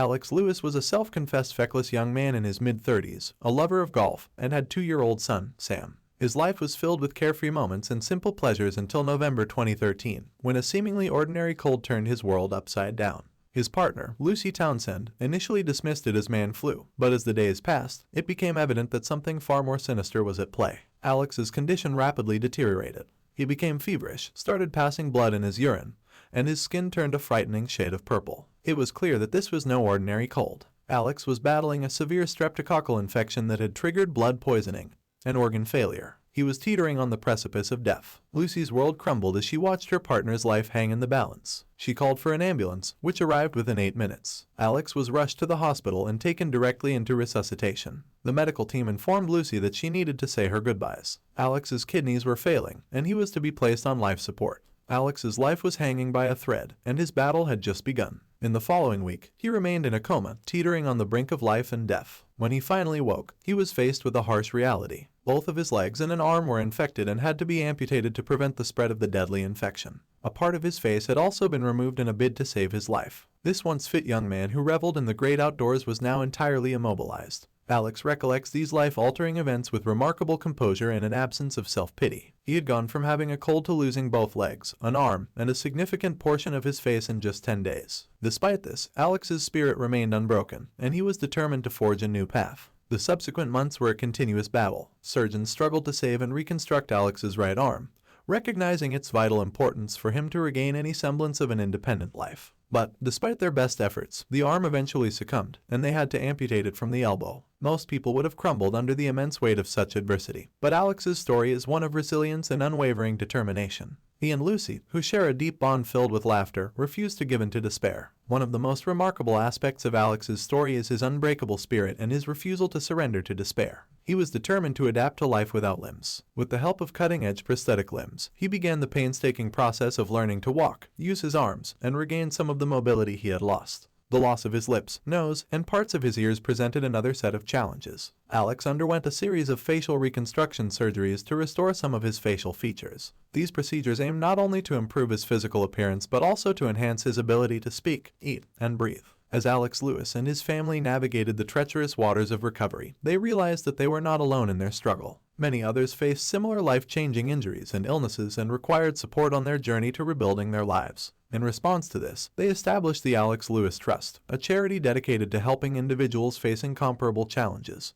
Alex Lewis was a self-confessed feckless young man in his mid-30s, a lover of golf, and had two-year-old son, Sam. His life was filled with carefree moments and simple pleasures until November 2013, when a seemingly ordinary cold turned his world upside down. His partner, Lucy Townsend, initially dismissed it as man flu, but as the days passed, it became evident that something far more sinister was at play. Alex's condition rapidly deteriorated. He became feverish, started passing blood in his urine, and his skin turned a frightening shade of purple. It was clear that this was no ordinary cold. Alex was battling a severe streptococcal infection that had triggered blood poisoning and organ failure. He was teetering on the precipice of death. Lucy's world crumbled as she watched her partner's life hang in the balance. She called for an ambulance, which arrived within 8 minutes. Alex was rushed to the hospital and taken directly into resuscitation. The medical team informed Lucy that she needed to say her goodbyes. Alex's kidneys were failing, and he was to be placed on life support. Alex's life was hanging by a thread, and his battle had just begun. In the following week, he remained in a coma, teetering on the brink of life and death. When he finally woke, he was faced with a harsh reality. Both of his legs and an arm were infected and had to be amputated to prevent the spread of the deadly infection. A part of his face had also been removed in a bid to save his life. This once fit young man who reveled in the great outdoors was now entirely immobilized. Alex recollects these life-altering events with remarkable composure and an absence of self-pity. He had gone from having a cold to losing both legs, an arm, and a significant portion of his face in just 10 days. Despite this, Alex's spirit remained unbroken, and he was determined to forge a new path. The subsequent months were a continuous battle. Surgeons struggled to save and reconstruct Alex's right arm, recognizing its vital importance for him to regain any semblance of an independent life. But, despite their best efforts, the arm eventually succumbed, and they had to amputate it from the elbow. Most people would have crumbled under the immense weight of such adversity. But Alex's story is one of resilience and unwavering determination. He and Lucy, who share a deep bond filled with laughter, refused to give in to despair. One of the most remarkable aspects of Alex's story is his unbreakable spirit and his refusal to surrender to despair. He was determined to adapt to life without limbs. With the help of cutting-edge prosthetic limbs, he began the painstaking process of learning to walk, use his arms, and regain some of the mobility he had lost. The loss of his lips, nose, and parts of his ears presented another set of challenges. Alex underwent a series of facial reconstruction surgeries to restore some of his facial features. These procedures aimed not only to improve his physical appearance but also to enhance his ability to speak, eat, and breathe. As Alex Lewis and his family navigated the treacherous waters of recovery, they realized that they were not alone in their struggle. Many others faced similar life-changing injuries and illnesses and required support on their journey to rebuilding their lives. In response to this, they established the Alex Lewis Trust, a charity dedicated to helping individuals facing comparable challenges.